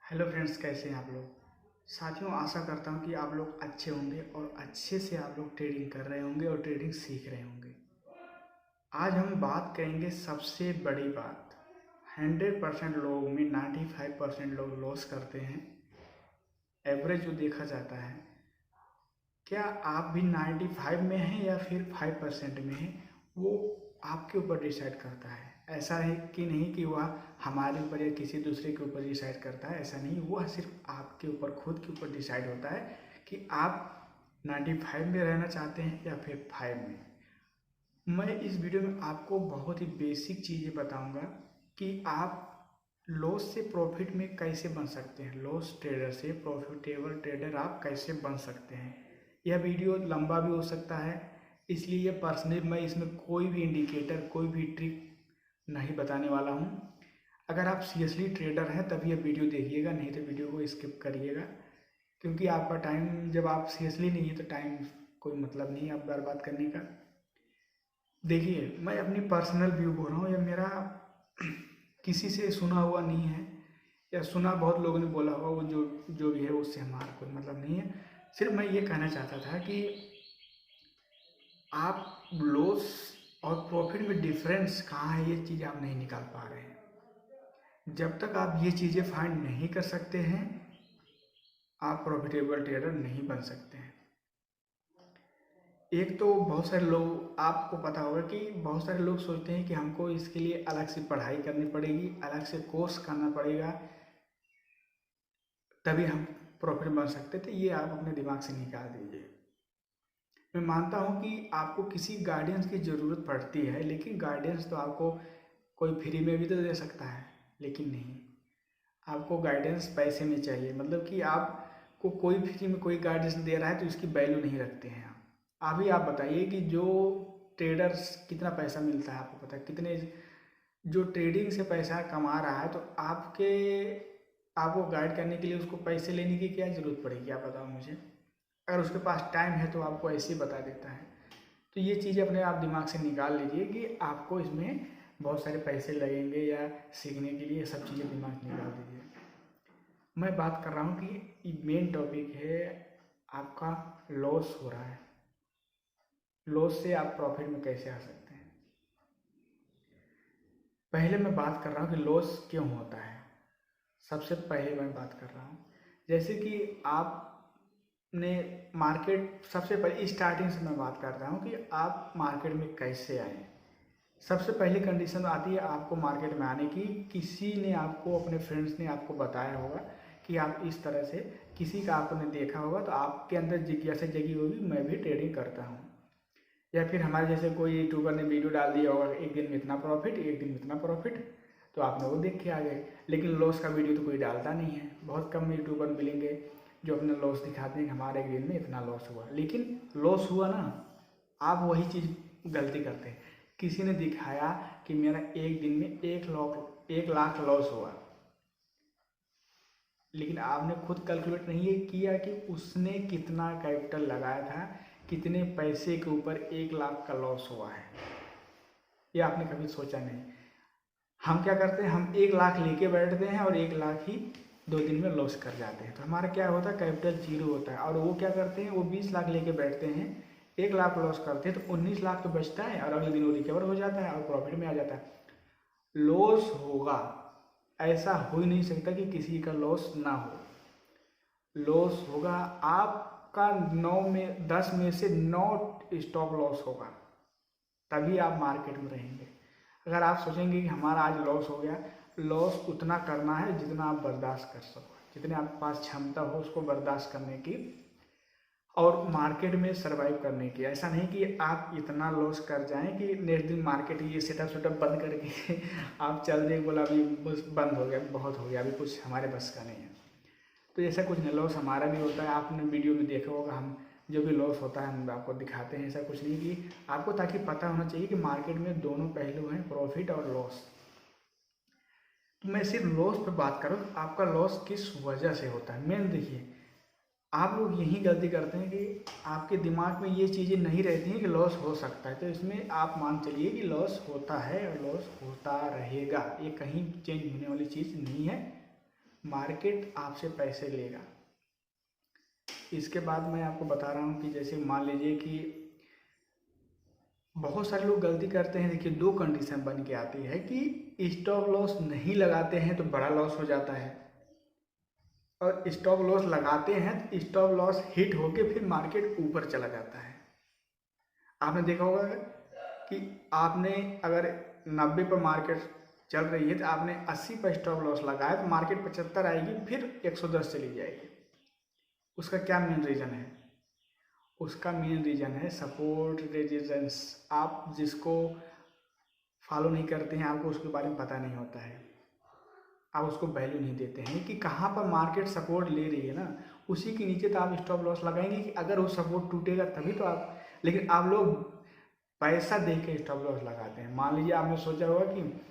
Hello friends, कैसे हैं आप लोग। साथियों, आशा करता हूं कि आप लोग अच्छे होंगे और अच्छे से आप लोग ट्रेडिंग कर रहे होंगे और ट्रेडिंग सीख रहे होंगे। आज हम बात करेंगे सबसे बड़ी बात। 100% लोगों में 95% लोग लॉस करते हैं। एवरेज जो देखा जाता है, क्या आप भी 95 में हैं या फिर 5% में हैं, वो आपके ऊपर डिसाइड करता है। ऐसा है कि नहीं कि वह हमारे ऊपर या किसी दूसरे के ऊपर डिसाइड करता है, ऐसा नहीं। वह सिर्फ आपके ऊपर, खुद के ऊपर डिसाइड होता है कि आप 95 में रहना चाहते हैं या फिर 5 में। मैं इस वीडियो में आपको बहुत ही बेसिक चीज़ें बताऊंगा कि आप लॉस से प्रॉफिट में कैसे बन सकते हैं, लॉस ट्रेडर से प्रॉफिटेबल ट्रेडर आप कैसे बन सकते हैं। यह वीडियो लंबा भी हो सकता है, इसलिए ये पर्सनली मैं इसमें कोई भी इंडिकेटर, कोई भी ट्रिक नहीं बताने वाला हूँ। अगर आप सीरियसली ट्रेडर हैं तभी यह वीडियो देखिएगा, नहीं तो वीडियो को स्किप करिएगा, क्योंकि आपका टाइम, जब आप सीरियसली नहीं है तो टाइम कोई मतलब नहीं है आप बर्बाद करने का। देखिए, मैं अपनी पर्सनल व्यू बोल रहा हूँ, यह मेरा किसी से सुना हुआ नहीं है, या सुना बहुत लोगों ने बोला होगा, वो जो जो भी है उससे हमारा कोई मतलब नहीं है। सिर्फ मैं ये कहना चाहता था कि आप लॉस और प्रॉफिट में डिफरेंस कहाँ है, ये चीज़ आप नहीं निकाल पा रहे हैं। जब तक आप ये चीज़ें फाइंड नहीं कर सकते हैं, आप प्रॉफिटेबल ट्रेडर नहीं बन सकते हैं। एक तो बहुत सारे लोग, आपको पता होगा कि बहुत सारे लोग सोचते हैं कि हमको इसके लिए अलग से पढ़ाई करनी पड़ेगी, अलग से कोर्स करना पड़ेगा, तभी हम प्रॉफिट बन सकते थे। ये आप अपने दिमाग से निकाल दीजिए। मैं मानता हूँ कि आपको किसी गाइडेंस की ज़रूरत पड़ती है, लेकिन गाइडेंस तो आपको कोई फ्री में भी तो दे सकता है, लेकिन नहीं, आपको गाइडेंस पैसे में चाहिए। मतलब कि आपको कोई फ्री में कोई गाइडेंस दे रहा है तो इसकी वैल्यू नहीं रखते हैं आप। अभी आप बताइए कि जो ट्रेडर्स, कितना पैसा मिलता है आपको पता है, कितने जो ट्रेडिंग से पैसा कमा रहा है, तो आपको गाइड करने के लिए उसको पैसे लेने की क्या ज़रूरत पड़ेगी, आप बताओ मुझे। अगर उसके पास टाइम है तो आपको ऐसे ही बता देता है। तो ये चीज़ अपने आप दिमाग से निकाल लीजिए कि आपको इसमें बहुत सारे पैसे लगेंगे या सीखने के लिए, सब चीज़ें दिमाग से निकाल दीजिए। मैं बात कर रहा हूँ कि मेन टॉपिक है आपका लॉस हो रहा है, लॉस से आप प्रॉफिट में कैसे आ सकते हैं। पहले मैं बात कर रहा हूँ कि लॉस क्यों होता है। सबसे पहले मैं बात कर रहा हूँ, जैसे कि आपने मार्केट, सबसे पहले स्टार्टिंग से मैं बात कर रहा हूँ कि आप मार्केट में कैसे आए। सबसे पहली कंडीशन आती है आपको मार्केट में आने की। किसी ने आपको, अपने फ्रेंड्स ने आपको बताया होगा कि आप इस तरह से, किसी का आपने देखा होगा तो आपके अंदर जिज्ञासा जगी होगी, मैं भी ट्रेडिंग करता हूँ। या फिर हमारे जैसे कोई यूट्यूबर ने वीडियो डाल दिया होगा, एक दिन में इतना प्रॉफिट, एक दिन में इतना प्रॉफिट, तो आपने वो देख के आ गए। लेकिन लॉस का वीडियो तो कोई डालता नहीं है, बहुत कम यूट्यूबर मिलेंगे जो अपना लॉस दिखाते हैं कि हमारे एक दिन में इतना लॉस हुआ। लेकिन लॉस हुआ ना, आप वही चीज़ गलती करते हैं। किसी ने दिखाया कि मेरा एक दिन में 1 लाख लॉस हुआ, लेकिन आपने खुद कैलकुलेट नहीं किया कि उसने कितना कैपिटल लगाया था, कितने पैसे के ऊपर 1 लाख का लॉस हुआ है, ये आपने कभी सोचा नहीं। हम क्या करते हैं, हम 1 लाख लेके बैठते हैं और 1 लाख ही 2 दिन में लॉस कर जाते हैं। तो हमारा क्या होता है, कैपिटल जीरो होता है। और वो क्या करते हैं, वो 20 लाख लेके बैठते हैं, 1 लाख लॉस करते हैं तो 19 लाख तो बचता है, और अगले दिन वो रिकवर हो जाता है और प्रॉफिट में आ जाता है। लॉस होगा, ऐसा हो ही नहीं सकता कि किसी का लॉस ना हो। लॉस होगा, आपका 10 में से 9 स्टॉप लॉस होगा, तभी आप मार्केट में रहेंगे। अगर आप सोचेंगे कि हमारा आज लॉस हो गया, लॉस उतना करना है जितना आप बर्दाश्त कर सको, जितने आपके पास क्षमता हो उसको बर्दाश्त करने की और मार्केट में सरवाइव करने की। ऐसा नहीं कि आप इतना लॉस कर जाएं कि नेक्स्ट दिन मार्केट ये सेटअप बंद करके आप चल दें, बोला अभी बस बंद हो गया, बहुत हो गया, अभी कुछ हमारे बस का नहीं है। तो ऐसा कुछ नहीं, लॉस हमारा भी होता है। आपने वीडियो में देखा होगा, हम जो भी लॉस होता है हम आपको दिखाते हैं। ऐसा कुछ नहीं कि आपको, ताकि पता होना चाहिए कि मार्केट में दोनों पहलू हैं, प्रॉफिट और लॉस। तो मैं सिर्फ लॉस पे बात करूँ, आपका लॉस किस वजह से होता है। मेन देखिए, आप लोग यही गलती करते हैं कि आपके दिमाग में ये चीज़ें नहीं रहती हैं कि लॉस हो सकता है। तो इसमें आप मान चलिए कि लॉस होता है और लॉस होता रहेगा, ये कहीं चेंज होने वाली चीज़ नहीं है। मार्केट आपसे पैसे लेगा। इसके बाद मैं आपको बता रहा हूँ कि जैसे मान लीजिए कि बहुत सारे लोग गलती करते हैं। देखिए, दो कंडीशन बन के आती है कि स्टॉप लॉस नहीं लगाते हैं तो बड़ा लॉस हो जाता है, और स्टॉप लॉस लगाते हैं तो स्टॉप लॉस हिट होके फिर मार्केट ऊपर चला जाता है। आपने देखा होगा कि आपने अगर 90 पर मार्केट चल रही है तो आपने 80 पर स्टॉप लॉस लगाया तो मार्केट 75 आएगी, फिर 110 चली जाएगी। उसका क्या मेन रीज़न है? उसका मेन रीज़न है सपोर्ट रेजिस्टेंस। आप जिसको फॉलो नहीं करते हैं, आपको उसके बारे में पता नहीं होता है, आप उसको वैल्यू नहीं देते हैं कि कहाँ पर मार्केट सपोर्ट ले रही है ना, उसी के नीचे तो आप स्टॉप लॉस लगाएंगे कि अगर वो सपोर्ट टूटेगा तभी तो आप। लेकिन आप लोग पैसा दे के स्टॉप लॉस लगाते हैं। मान लीजिए आपने सोचा होगा कि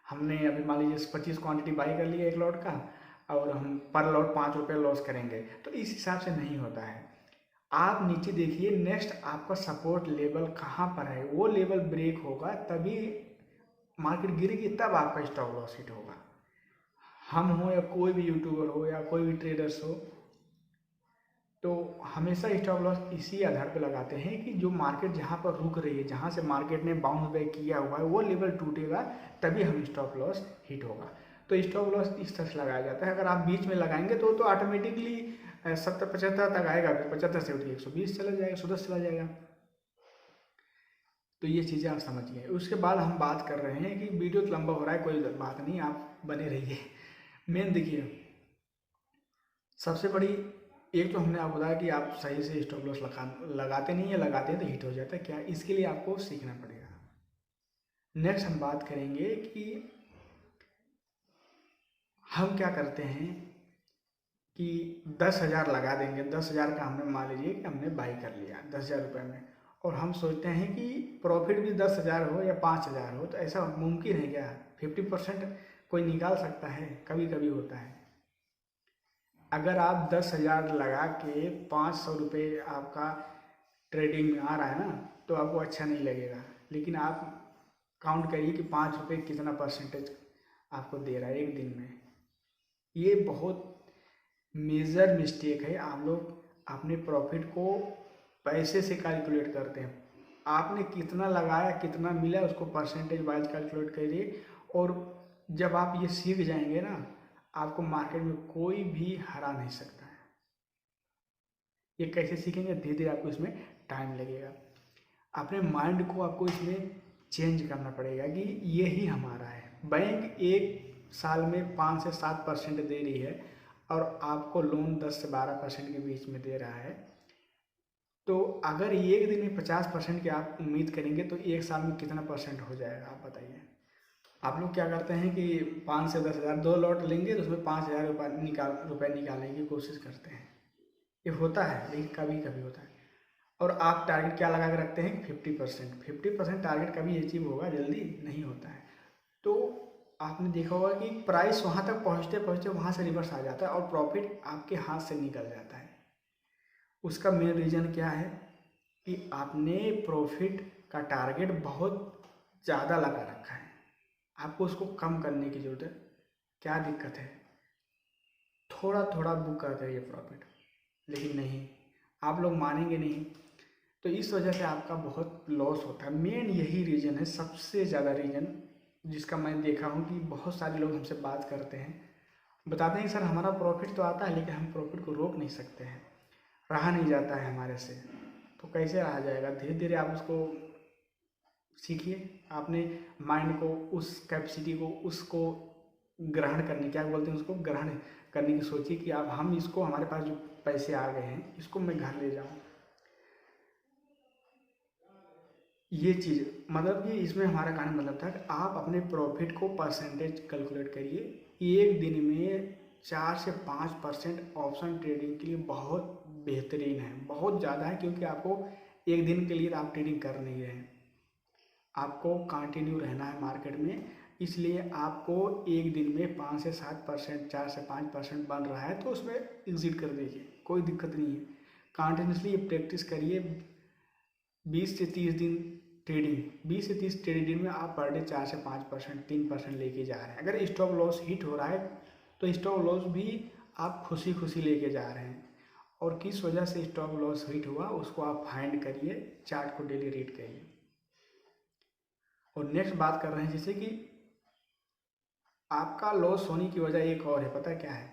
हमने अभी मान लीजिए 25 क्वांटिटी बाई कर लिया एक लॉट का, और हम पर लॉट 5 रुपये लॉस करेंगे, तो इस हिसाब से नहीं होता है। आप नीचे देखिए, नेक्स्ट आपका सपोर्ट लेवल कहाँ पर है, वो लेवल ब्रेक होगा तभी मार्केट गिरेगी, तब आपका स्टॉप लॉस हिट होगा। हम हो या कोई भी यूट्यूबर हो या कोई भी ट्रेडर्स हो, तो हमेशा स्टॉप लॉस इसी आधार पर लगाते हैं कि जो मार्केट जहाँ पर रुक रही है, जहाँ से मार्केट ने बाउंस बैक किया हुआ है, वो लेवल टूटेगा तभी हम स्टॉप लॉस हिट होगा। तो स्टॉप लॉस इस तरह से लगाया जाता है। अगर आप बीच में लगाएंगे तो ऑटोमेटिकली 70-75 तक आएगा, फिर 75 से उठ के 120 चला जाएगा, 110 चला जाएगा। तो ये चीज़ें आप समझिए। उसके बाद हम बात कर रहे हैं कि वीडियो तो लंबा हो रहा है, कोई बात नहीं, आप बने रहिए। मेन देखिए, सबसे बड़ी एक तो हमने आपको बताया कि आप सही से स्टॉप लॉस लगाते नहीं है, लगाते हैं तो हिट हो जाता है। क्या इसके लिए आपको सीखना पड़ेगा। नेक्स्ट हम बात करेंगे कि हम क्या करते हैं कि 10,000 लगा देंगे। 10,000 का हमने मान लीजिए कि हमने बाई कर लिया 10,000 रुपये में, और हम सोचते हैं कि प्रॉफिट भी 10,000 हो या 5,000 हो। तो ऐसा मुमकिन है क्या? 50% कोई निकाल सकता है? कभी कभी होता है। अगर आप 10,000 लगा के 500 रुपये आपका ट्रेडिंग में आ रहा है ना, तो आपको अच्छा नहीं लगेगा। लेकिन आप काउंट करिए कि 5 रुपये कितना परसेंटेज आपको दे रहा है एक दिन में। ये बहुत मेजर मिस्टेक है। आप लोग अपने प्रॉफिट को पैसे से कैलकुलेट करते हैं। आपने कितना लगाया, कितना मिला, उसको परसेंटेज वाइज कैलकुलेट करिए। और जब आप ये सीख जाएंगे ना, आपको मार्केट में कोई भी हरा नहीं सकता है। ये कैसे सीखेंगे? धीरे धीरे आपको इसमें टाइम लगेगा। अपने माइंड को आपको इसमें चेंज करना पड़ेगा कि ये ही हमारा है। बैंक एक साल में 5 से 7% दे रही है, और आपको लोन 10 से 12% के बीच में दे रहा है। तो अगर एक दिन में 50% की आप उम्मीद करेंगे तो एक साल में कितना परसेंट हो जाएगा, आप बताइए। आप लोग क्या करते हैं कि 5 से 10,000 2 लॉट लेंगे तो उसमें 5,000 रुपये निकालने की कोशिश करते हैं। ये होता है, लेकिन कभी कभी होता है। और आप टारगेट क्या लगा के रखते हैं? 50%। 50% टारगेट कभी अचीव होगा? जल्दी नहीं होता है। तो आपने देखा होगा कि प्राइस वहाँ तक पहुँचते पहुँचते वहाँ से रिवर्स आ जाता है और प्रॉफिट आपके हाथ से निकल जाता है। उसका मेन रीज़न क्या है कि आपने प्रॉफिट का टारगेट बहुत ज़्यादा लगा रखा है। आपको उसको कम करने की ज़रूरत है। क्या दिक्कत है? थोड़ा थोड़ा बुक करते रहिए प्रॉफिट, लेकिन नहीं, आप लोग मानेंगे नहीं। तो इस वजह से आपका बहुत लॉस होता है। मेन यही रीज़न है, सबसे ज़्यादा रीज़न, जिसका मैं देखा हूँ कि बहुत सारे लोग हमसे बात करते हैं, बताते हैं कि सर हमारा प्रॉफिट तो आता है, लेकिन हम प्रॉफिट को रोक नहीं सकते हैं, रहा नहीं जाता है हमारे से। तो कैसे रहा जाएगा? धीरे धीरे आप उसको सीखिए। आपने माइंड को, उस कैपेसिटी को, उसको ग्रहण करने, क्या बोलते हैं उसको, ग्रहण करने की सोचिए कि आप हम इसको, हमारे पास जो पैसे आ गए हैं, इसको मैं घर ले जाऊँ। ये चीज़ मतलब कि इसमें हमारा कहने मतलब था कि आप अपने प्रॉफिट को परसेंटेज कैलकुलेट करिए। एक दिन में 4 से 5% ऑप्शन ट्रेडिंग के लिए बहुत बेहतरीन है, बहुत ज़्यादा है। क्योंकि आपको एक दिन के लिए आप ट्रेडिंग कर नहीं रहे हैं, आपको कंटिन्यू रहना है मार्केट में। इसलिए आपको एक दिन में 5 से 7%, 4 से 5% बन रहा है तो उसमें एग्जिट कर दीजिए, कोई दिक्कत नहीं है। कंटिन्यूसली ये प्रैक्टिस करिए। 20 से 30 दिन ट्रेडिंग, 20 से 30 ट्रेडिंग में आप पर डे 4 से 5%, 3% लेके जा रहे हैं। अगर स्टॉप लॉस हिट हो रहा है तो स्टॉप लॉस भी आप खुशी खुशी लेके जा रहे हैं, और किस वजह से स्टॉप लॉस हिट हुआ उसको आप फाइंड करिए, चार्ट को डेली रीड करिए। और नेक्स्ट बात कर रहे हैं जैसे कि आपका लॉस होने की वजह एक और है, पता क्या है?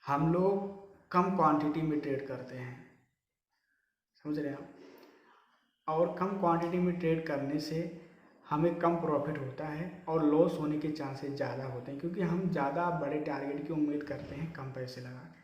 हम लोग कम क्वांटिटी में ट्रेड करते हैं, समझ रहे हैं आप? और कम क्वांटिटी में ट्रेड करने से हमें कम प्रॉफिट होता है और लॉस होने के चांसेस ज़्यादा होते हैं, क्योंकि हम ज़्यादा बड़े टारगेट की उम्मीद करते हैं कम पैसे लगा के।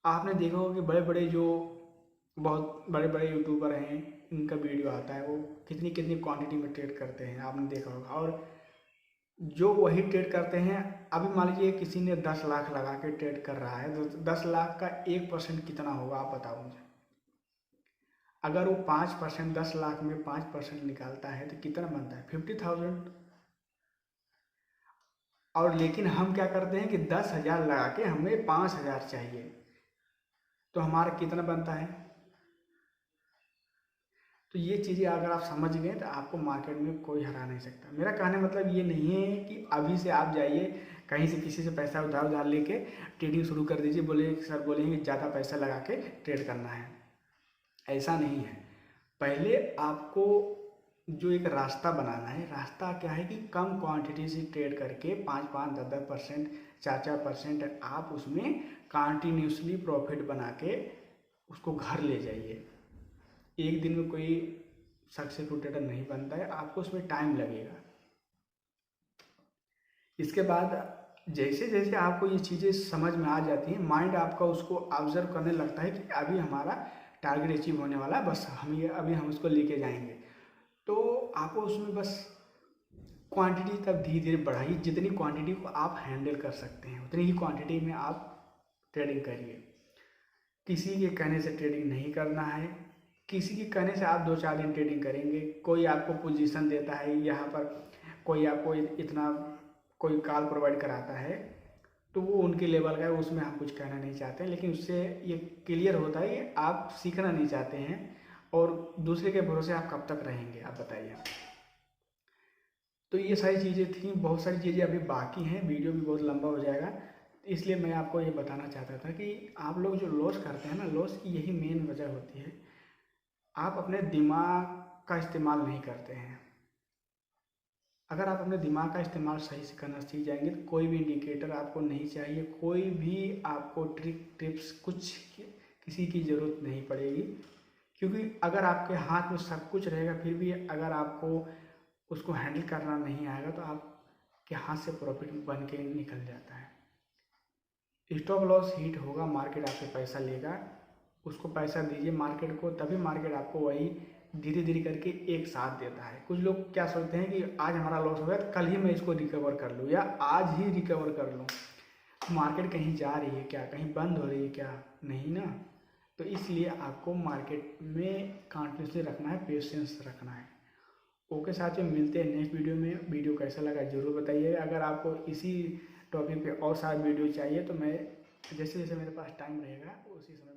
आपने देखा होगा कि बड़े बड़े जो बहुत बड़े बड़े यूट्यूबर हैं, इनका वीडियो आता है, वो कितनी कितनी क्वांटिटी में ट्रेड करते हैं, आपने देखा होगा। और जो वही ट्रेड करते हैं, अभी मान लीजिए किसी ने 10 लाख लगा के ट्रेड कर रहा है, तो 10 लाख का 1% कितना होगा आप बताओ मुझे। अगर वो 5%, 10 लाख में 5% निकालता है तो कितना बनता है? 50,000। और लेकिन हम क्या करते हैं कि 10,000 लगा के हमें 5,000 चाहिए, तो हमारा कितना बनता है? तो ये चीज़ें अगर आप समझ गए तो आपको मार्केट में कोई हरा नहीं सकता। मेरा कहने मतलब ये नहीं है कि अभी से आप जाइए कहीं से किसी से पैसा उधार लेके ट्रेडिंग शुरू कर दीजिए, बोले सर बोलेंगे ज़्यादा पैसा लगा के ट्रेड करना है, ऐसा नहीं है। पहले आपको जो एक रास्ता बनाना है, रास्ता क्या है कि कम क्वांटिटी से ट्रेड करके 5-5, 10-10%, 4-4% आप उसमें कंटिन्यूसली प्रॉफिट बना के उसको घर ले जाइए। एक दिन में कोई सक्सेसफुल ट्रेडर नहीं बनता है, आपको उसमें टाइम लगेगा। इसके बाद जैसे जैसे आपको ये चीज़ें समझ में आ जाती हैं, माइंड आपका उसको ऑब्जर्व करने लगता है कि अभी हमारा टारगेट अचीव होने वाला है, बस अभी हम उसको लेके जाएंगे। तो आपको उसमें बस क्वांटिटी तब धीरे धीरे बढ़ाइए, जितनी क्वांटिटी को आप हैंडल कर सकते हैं उतनी ही क्वांटिटी में आप ट्रेडिंग करिए। किसी के कहने से ट्रेडिंग नहीं करना है। किसी के कहने से आप 2-4 दिन ट्रेडिंग करेंगे, कोई आपको पोजीशन देता है यहाँ पर, कोई आपको इतना कोई कॉल प्रोवाइड कराता है, तो वो उनके लेवल का है, उसमें हम कुछ कहना नहीं चाहते हैं। लेकिन उससे ये क्लियर होता है कि आप सीखना नहीं चाहते हैं, और दूसरे के भरोसे आप कब तक रहेंगे, आप बताइए। तो ये सारी चीज़ें थी, बहुत सारी चीज़ें अभी बाकी हैं, वीडियो भी बहुत लंबा हो जाएगा, इसलिए मैं आपको ये बताना चाहता था कि आप लोग जो लॉस करते हैं ना, लॉस की यही मेन वजह होती है, आप अपने दिमाग का इस्तेमाल नहीं करते हैं। अगर आप अपने दिमाग का इस्तेमाल सही से करना सीख जाएंगे तो कोई भी इंडिकेटर आपको नहीं चाहिए, कोई भी आपको टिप्स कुछ किसी की ज़रूरत नहीं पड़ेगी। क्योंकि अगर आपके हाथ में सब कुछ रहेगा, फिर भी अगर आपको उसको हैंडल करना नहीं आएगा, तो आपके हाथ से प्रॉफिट बन के निकल जाता है। स्टॉप लॉस हिट होगा, मार्केट आपसे पैसा लेगा, उसको पैसा दीजिए मार्केट को, तभी मार्केट आपको वही धीरे धीरे करके एक साथ देता है। कुछ लोग क्या सोचते हैं कि आज हमारा लॉस हो गया तो कल ही मैं इसको रिकवर कर लूँ, या आज ही रिकवर कर लूँ। मार्केट कहीं जा रही है क्या, कहीं बंद हो रही है क्या? नहीं ना। तो इसलिए आपको मार्केट में कॉन्फिडेंस रखना है, पेशेंस रखना है। ओके साथियों, मिलते हैं नेक्स्ट वीडियो में। वीडियो कैसा लगा ज़रूर बताइए। अगर आपको इसी टॉपिक पे और सारा वीडियो चाहिए तो मैं जैसे जैसे मेरे पास टाइम रहेगा उसी समय